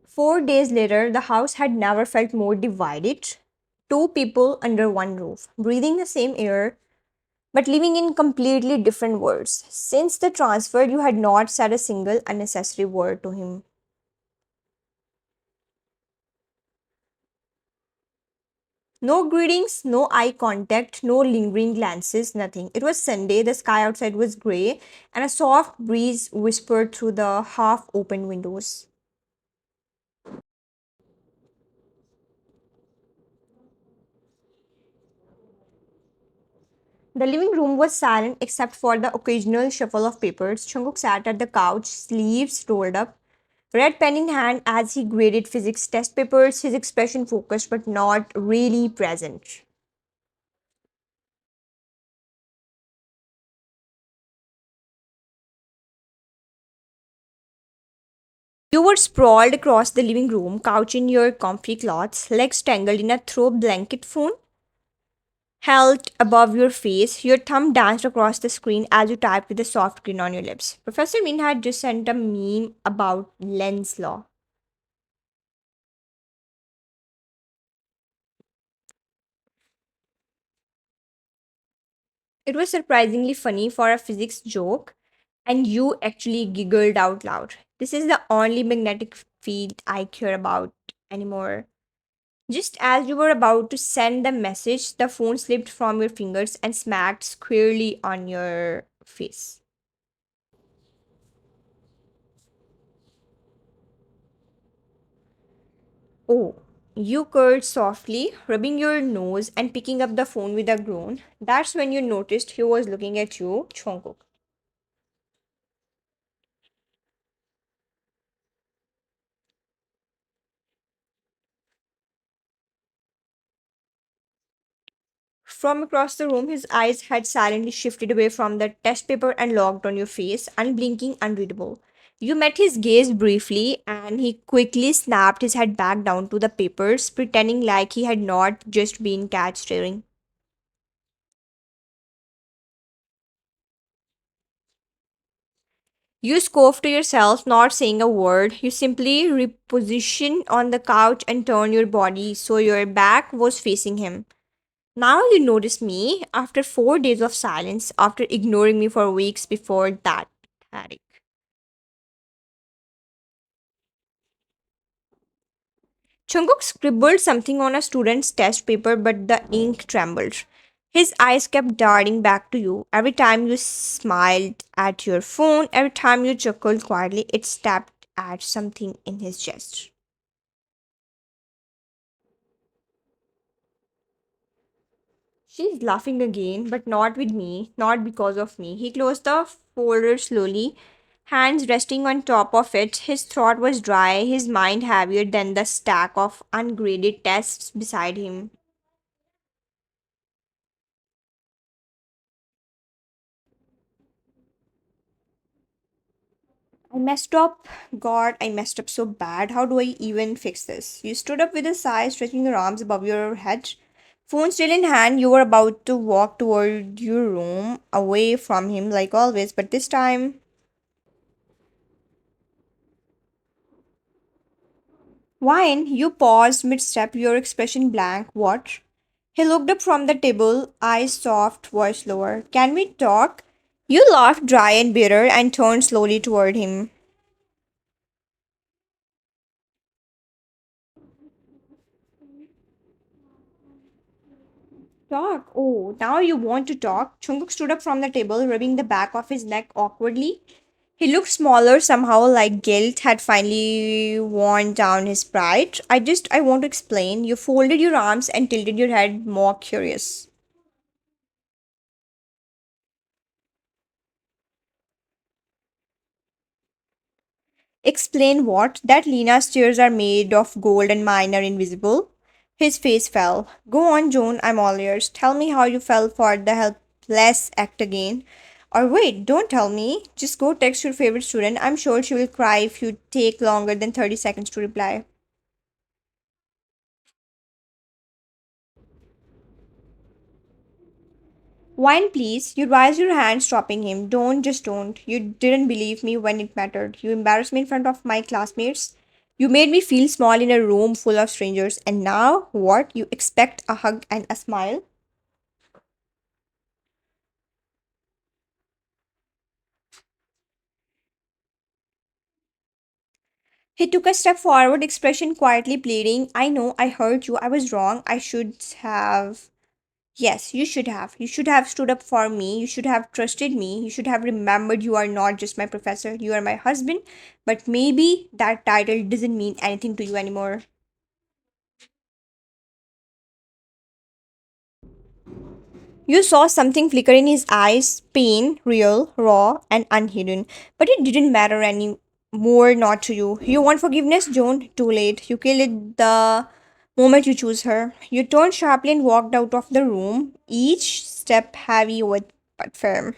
4 days later, the house had never felt more divided. Two people under one roof, breathing the same air, but living in completely different worlds. Since the transfer, you had not said a single unnecessary word to him. No greetings, no eye contact, no lingering glances, nothing. It was Sunday, the sky outside was grey, and a soft breeze whispered through the half open windows. The living room was silent except for the occasional shuffle of papers. Jungkook sat at the couch, sleeves rolled up, red pen in hand as he graded physics test papers, his expression focused but not really present. You were sprawled across the living room, couch in your comfy clothes, legs tangled in a throw blanket, phone held above your face. Your thumb danced across the screen as you typed with a soft grin on your lips. Professor Min had just sent a meme about lens law. It was surprisingly funny for a physics joke, and you actually giggled out loud. This is the only magnetic field I care about anymore. Just as you were about to send the message, the phone slipped from your fingers and smacked squarely on your face. Oh, you curled softly, rubbing your nose and picking up the phone with a groan. That's when you noticed he was looking at you, Chongkuk. From across the room, his eyes had silently shifted away from the test paper and locked on your face, unblinking, unreadable. You met his gaze briefly, and he quickly snapped his head back down to the papers, pretending like he had not just been catch staring. You scoffed to yourself, not saying a word. You simply repositioned on the couch and turned your body so your back was facing him. Now you notice me after 4 days of silence, after ignoring me for weeks before that, Harry. Jungkook scribbled something on a student's test paper, but the ink trembled. His eyes kept darting back to you. Every time you smiled at your phone, every time you chuckled quietly, it stabbed at something in his chest. She's laughing again, but not with me, not because of me. He closed the folder slowly, hands resting on top of it. His throat was dry, his mind heavier than the stack of ungraded tests beside him. I messed up. God, I messed up so bad. How do I even fix this? You stood up with a sigh, stretching your arms above your head. Phone still in hand, you were about to walk toward your room, away from him like always, but this time. Wine, you paused mid step, your expression blank. What? He looked up from the table, eyes soft, voice lower. Can we talk? You laughed dry and bitter and turned slowly toward him. Talk? Oh, now you want to talk? Chunguk stood up from the table, rubbing the back of his neck awkwardly. He looked smaller somehow, like guilt had finally worn down his pride. I want to explain. You folded your arms and tilted your head, more curious. Explain what? That Lena's tears are made of gold and mine are invisible? His face fell. Go on, Joan, I'm all ears. Tell me how you fell for the helpless act again. Or wait, don't tell me. Just go text your favorite student. I'm sure she will cry if you take longer than 30 seconds to reply. Wine, please. You raised your hand, stopping him. Don't, just don't. You didn't believe me when it mattered. You embarrassed me in front of my classmates. You made me feel small in a room full of strangers, and now what? You expect a hug and a smile? He took a step forward, expression quietly pleading. I know, I hurt you, I was wrong, I should have. Yes, you should have. You should have stood up for me. You should have trusted me. You should have remembered you are not just my professor, you are my husband. But maybe that title doesn't mean anything to you anymore. You saw something flicker in his eyes, pain, real, raw, and unhidden. But it didn't matter any more, not to you. You want forgiveness, Joan? Too late. You killed it the moment you choose her. You turned sharply and walked out of the room, each step heavy with but firm.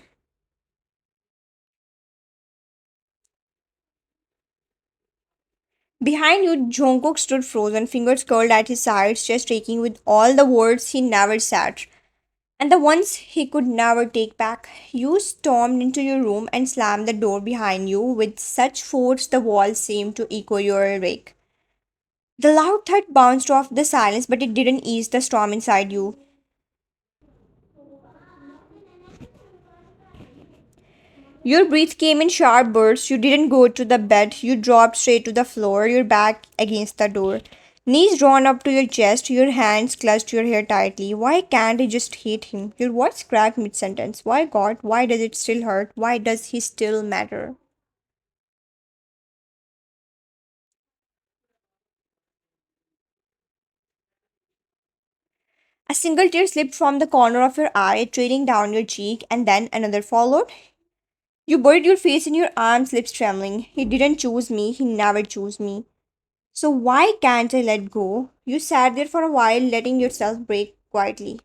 Behind you, Jungkook stood frozen, fingers curled at his sides, chest aching with all the words he never said, and the ones he could never take back. You stormed into your room and slammed the door behind you with such force the walls seemed to echo your wake. The loud thud bounced off the silence, but it didn't ease the storm inside you. Your breath came in sharp bursts. You didn't go to the bed. You dropped straight to the floor, your back against the door. Knees drawn up to your chest, your hands clutched your hair tightly. Why can't I just hate him? Your voice cracked mid sentence. Why, God? Why does it still hurt? Why does he still matter? A single tear slipped from the corner of your eye, trailing down your cheek, and then another followed. You buried your face in your arms, lips trembling. He didn't choose me. He never chose me. So why can't I let go? You sat there for a while, letting yourself break quietly.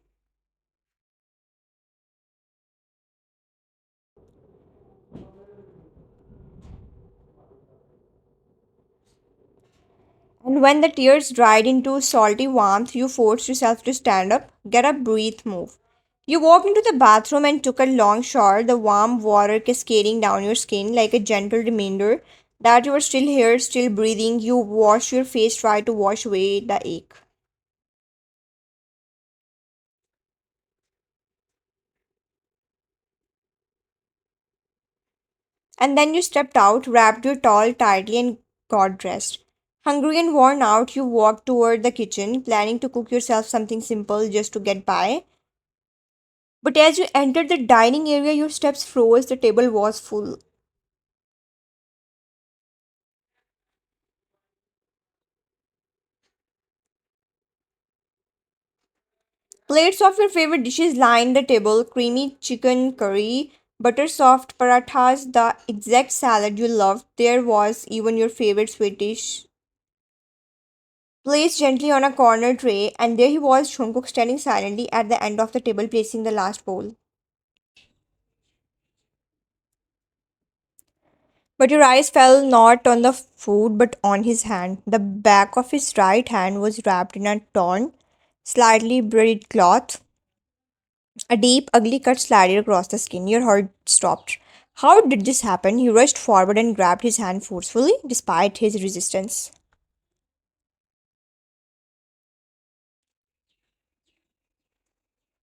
And when the tears dried into salty warmth, you forced yourself to stand up, get up, breathe, move. You walked into the bathroom and took a long shower, the warm water cascading down your skin like a gentle reminder that you were still here, still breathing. You washed your face, tried to wash away the ache. And then you stepped out, wrapped your towel tightly, and got dressed. Hungry and worn out, you walked toward the kitchen, planning to cook yourself something simple just to get by. But as you entered the dining area, your steps froze, the table was full. Plates of your favorite dishes lined the table, creamy chicken curry, butter soft parathas, the exact salad you loved. There was even your favorite sweet dish placed gently on a corner tray, and there he was, Jungkook standing silently at the end of the table, placing the last bowl. But your eyes fell not on the food but on his hand. The back of his right hand was wrapped in a torn, slightly braided cloth. A deep, ugly cut slided across the skin. Your heart stopped. How did this happen? He rushed forward and grabbed his hand forcefully, despite his resistance.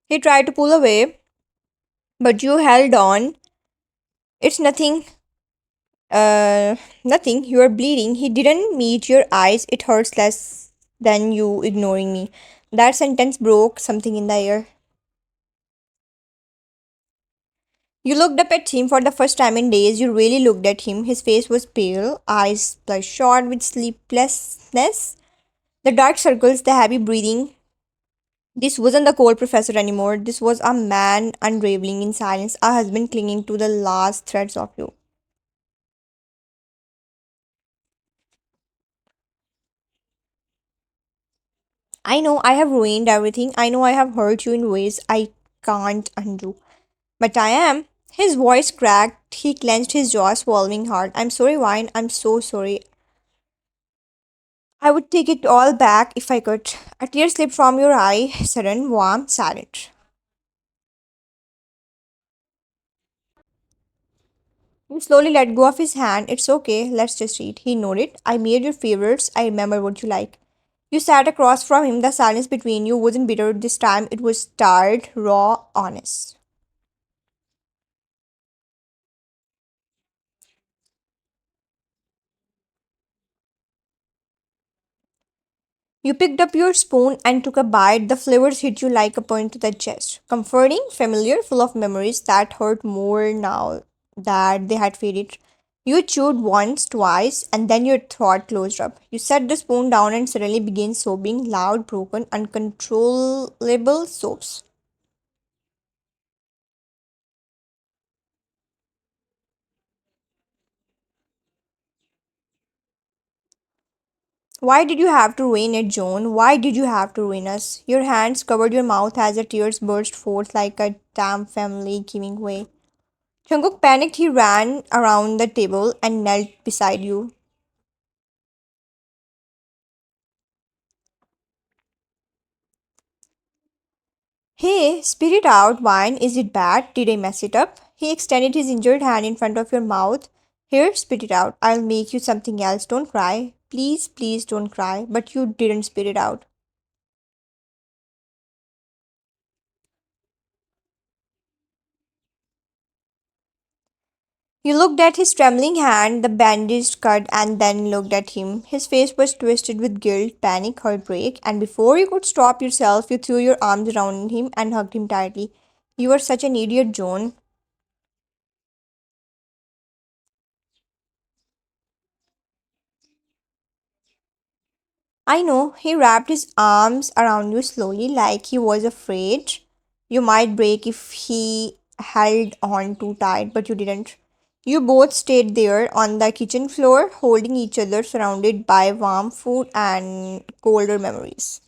He tried to pull away, but you held on. It's nothing. Nothing. You are bleeding. He didn't meet your eyes. It hurts less than you ignoring me. That sentence broke something in the air. You looked up at him for the first time in days. You really looked at him. His face was pale, eyes bloodshot with sleeplessness, the dark circles, the heavy breathing. This wasn't the cold professor anymore. This was a man unraveling in silence, a husband clinging to the last threads of you. I know I have ruined everything. I know I have hurt you in ways I can't undo. But I am. His voice cracked. He clenched his jaw, swallowing hard. I'm sorry, Wine. I'm so sorry. I would take it all back if I could. A tear slipped from your eye, sudden, warm, silent. You slowly let go of his hand. It's okay, let's just eat. He nodded. I made your favorites. I remember what you like. You sat across from him. The silence between you wasn't bitter this time. It was tired, raw, honest. You picked up your spoon and took a bite. The flavors hit you like a point to the chest. Comforting, familiar, full of memories that hurt more now that they had faded. You chewed once, twice, and then your throat closed up. You set the spoon down and suddenly began sobbing, loud, broken, uncontrollable sobs. Why did you have to ruin it, Joan? Why did you have to ruin us? Your hands covered your mouth as the tears burst forth like a damn family giving way. Jungkook panicked. He ran around the table and knelt beside you. Hey, spit it out, wine. Is it bad? Did I mess it up? He extended his injured hand in front of your mouth. Here, spit it out. I'll make you something else. Don't cry. Please, please don't cry. But you didn't spit it out. You looked at his trembling hand, the bandaged cut, and then looked at him. His face was twisted with guilt, panic, heartbreak, and before you could stop yourself, you threw your arms around him and hugged him tightly. You were such an idiot, Joan. I know, he wrapped his arms around you slowly, like he was afraid you might break if he held on too tight, but you didn't. You both stayed there on the kitchen floor, holding each other, surrounded by warm food and colder memories.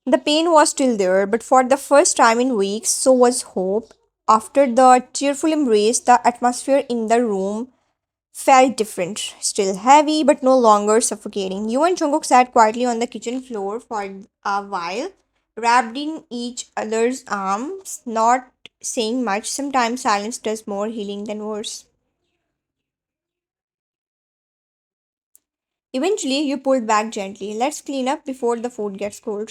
The pain was still there, but for the first time in weeks, so was hope. After the cheerful embrace, the atmosphere in the room felt different, still heavy but no longer suffocating. You and Jungkook sat quietly on the kitchen floor for a while, wrapped in each other's arms, not saying much. Sometimes silence does more healing than words. Eventually, you pulled back gently. Let's clean up before the food gets cold.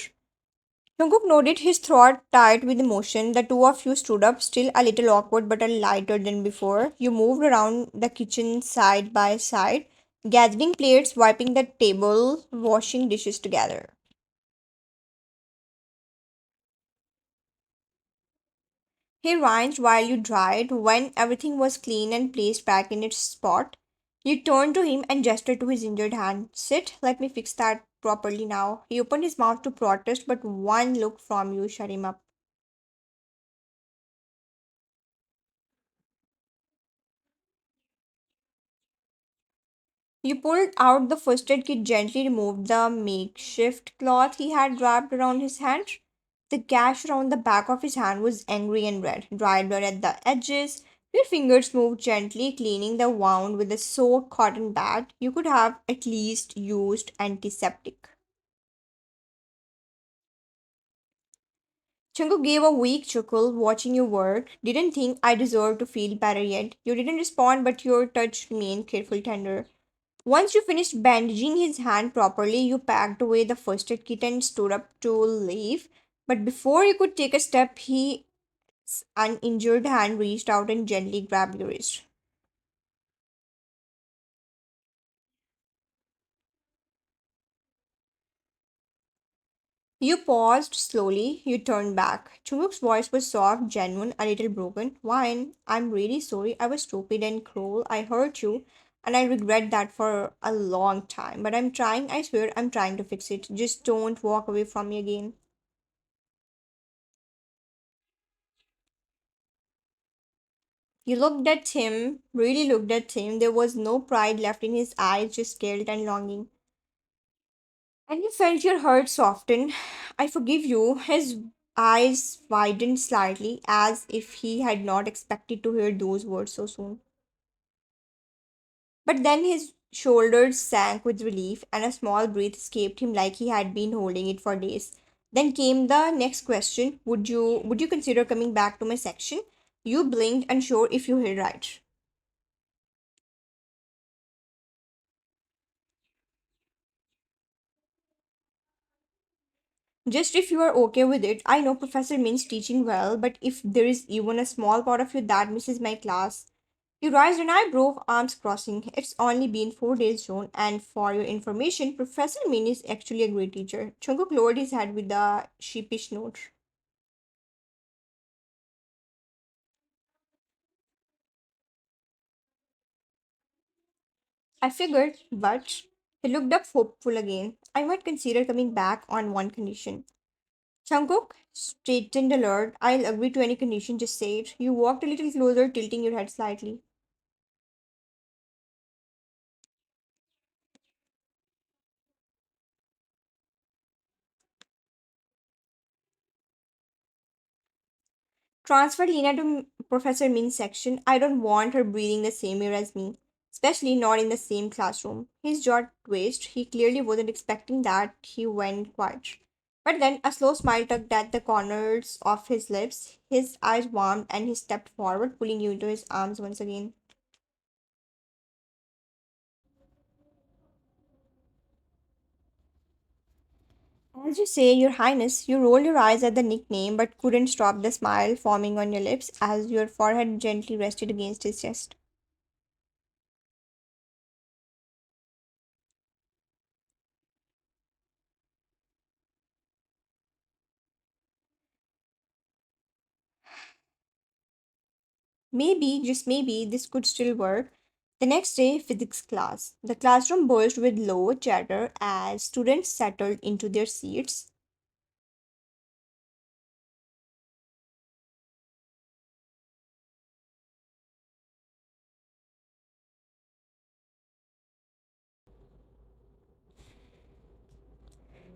Jungkook nodded, his throat tight with emotion. The two of you stood up, still a little awkward but a lighter than before. You moved around the kitchen side by side, gathering plates, wiping the table, washing dishes together. He rinsed while you dried. When everything was clean and placed back in its spot, you turned to him and gestured to his injured hand. Sit, let me fix that properly now. He opened his mouth to protest, but one look from you shut him up. You pulled out the first aid kit, gently removed the makeshift cloth he had wrapped around his hand. The gash around the back of his hand was angry and red, dried blood at the edges. Your fingers moved gently, cleaning the wound with a soaked cotton pad. You could have at least used antiseptic. Chungu gave a weak chuckle, watching you work. Didn't think I deserved to feel better yet. You didn't respond, but your touch remained careful, tender. Once you finished bandaging his hand properly, you packed away the first aid kit and stood up to leave. But before you could take a step, his uninjured hand reached out and gently grabbed your wrist. You paused slowly, you turned back. Chunguk's voice was soft, genuine, a little broken. Wine, I'm really sorry. I was stupid and cruel. I hurt you, and I regret that for a long time. But I'm trying, I swear, I'm trying to fix it. Just don't walk away from me again. You looked at him, really looked at him. There was no pride left in his eyes, just guilt and longing. And you felt your heart soften. I forgive you. His eyes widened slightly, as if he had not expected to hear those words so soon. But then his shoulders sank with relief, and a small breath escaped him like he had been holding it for days. Then came the next question. Would you consider coming back to my section? You blinked, unsure if you heard right. Just if you are okay with it, I know Professor means teaching well, but if there is even a small part of you that misses my class, you raised an eyebrow, arms crossing. It's only been 4 days, John, and for your information, Professor Min is actually a great teacher. Jungkook lowered his head with a sheepish note. I figured, but he looked up hopeful again. I might consider coming back on one condition. Jungkook straightened alert. I'll agree to any condition, just say it. You walked a little closer, tilting your head slightly. Transfer Lena to Professor Min's section. I don't want her breathing the same air as me, especially not in the same classroom. His jaw twitched. He clearly wasn't expecting that. He went quiet. But then a slow smile tugged at the corners of his lips. His eyes warmed and he stepped forward, pulling you into his arms once again. As you say, Your Highness, you rolled your eyes at the nickname but couldn't stop the smile forming on your lips as your forehead gently rested against his chest. Maybe, just maybe, this could still work. The next day, physics class. The classroom burst with low chatter as students settled into their seats.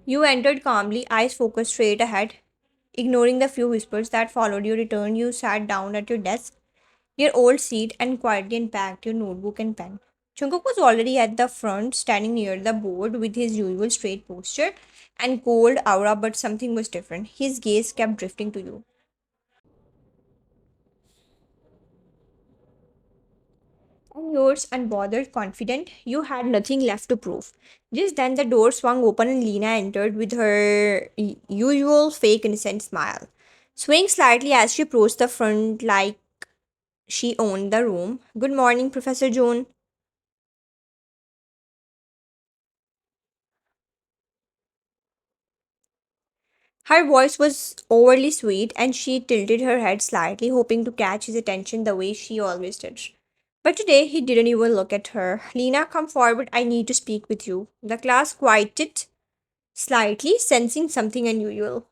You entered calmly, eyes focused straight ahead. Ignoring the few whispers that followed your return, you sat down at your desk, your old seat, and quietly unpacked your notebook and pen. Jungkook was already at the front, standing near the board with his usual straight posture and cold aura, but something was different. His gaze kept drifting to you. And yours, unbothered, confident, you had nothing left to prove. Just then, the door swung open and Lena entered with her usual fake innocent smile. Swaying slightly as she approached the front like she owned the room. Good morning, Professor Joan. Her voice was overly sweet and she tilted her head slightly, hoping to catch his attention the way she always did. But today he didn't even look at her. Lena, come forward. I need to speak with you. The class quieted slightly, sensing something unusual.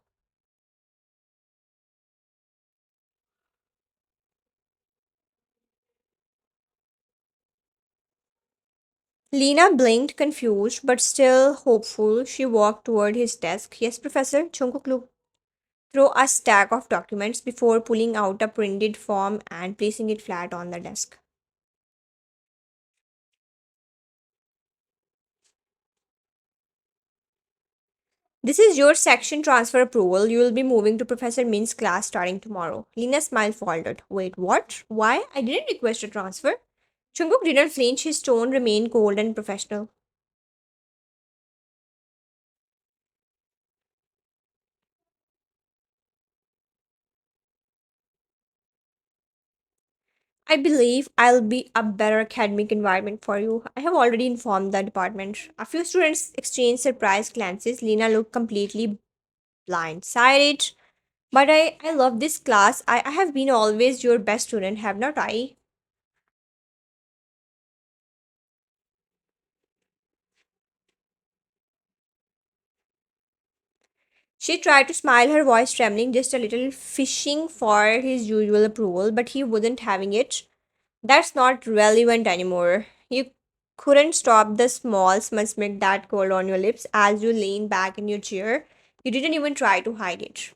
Lena blinked, confused, but still hopeful. She walked toward his desk. Yes, Professor. Jungkook looked through a stack of documents before pulling out a printed form and placing it flat on the desk. This is your section transfer approval. You will be moving to Professor Min's class starting tomorrow. Lena smile faltered. Wait, what? Why? I didn't request a transfer. Jungkook didn't flinch. His tone remained cold and professional. I believe I'll be a better academic environment for you. I have already informed the department. A few students exchanged surprised glances. Lena looked completely blindsided. But I love this class. I have been always your best student, have not I? She tried to smile, her voice trembling just a little, fishing for his usual approval, but he wasn't having it. That's not relevant anymore. You couldn't stop the small smudge that curled on your lips as you leaned back in your chair. You didn't even try to hide it.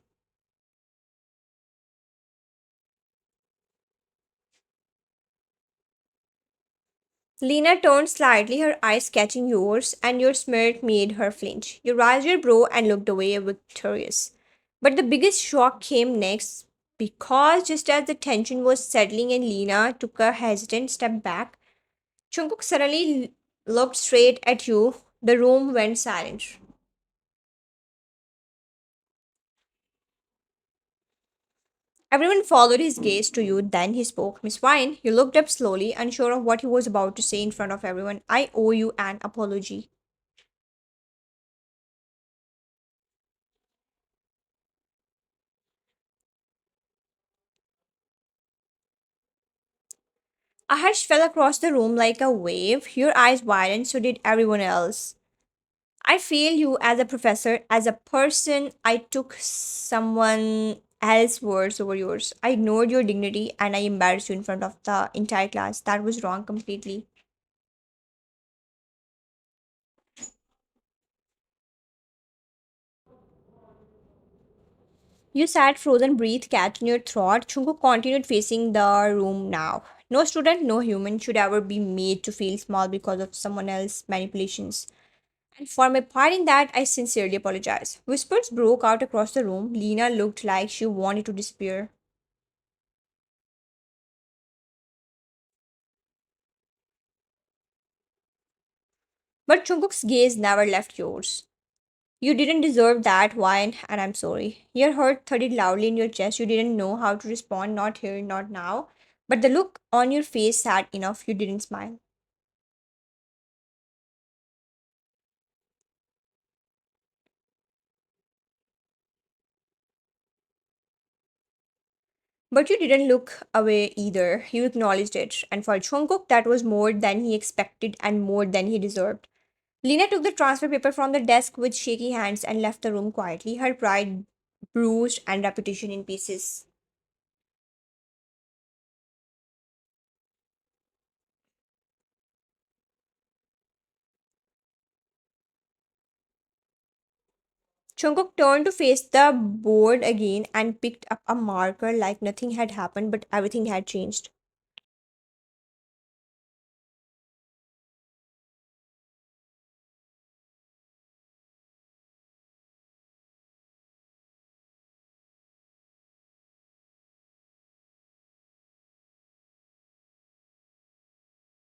Lena turned slightly, her eyes catching yours, and your smirk made her flinch. You raised your brow and looked away, victorious. But the biggest shock came next, because just as the tension was settling and Lena took a hesitant step back, Jungkook suddenly looked straight at you. The room went silent. Everyone followed his gaze to you, then he spoke. Miss Vine, you looked up slowly, unsure of what he was about to say in front of everyone. I owe you an apology. A hush fell across the room like a wave. Your eyes widened, so did everyone else. I failed you as a professor, as a person. I took someone else's words over yours. I ignored your dignity and I embarrassed you in front of the entire class. That was wrong completely. You sat frozen, breath catching your throat. Chunko continued facing the room now. No student, no human should ever be made to feel small because of someone else's manipulations. And for my part in that, I sincerely apologize. Whispers broke out across the room. Lena looked like she wanted to disappear. But Chungkook's gaze never left yours. You didn't deserve that wine, and I'm sorry. Your heart thudded loudly in your chest. You didn't know how to respond, not here, not now. But the look on your face said enough. You didn't smile. But you didn't look away either. You acknowledged it. And for Jungkook, that was more than he expected and more than he deserved. Lena took the transfer paper from the desk with shaky hands and left the room quietly, her pride bruised and reputation in pieces. Jungkook turned to face the board again and picked up a marker like nothing had happened, but everything had changed.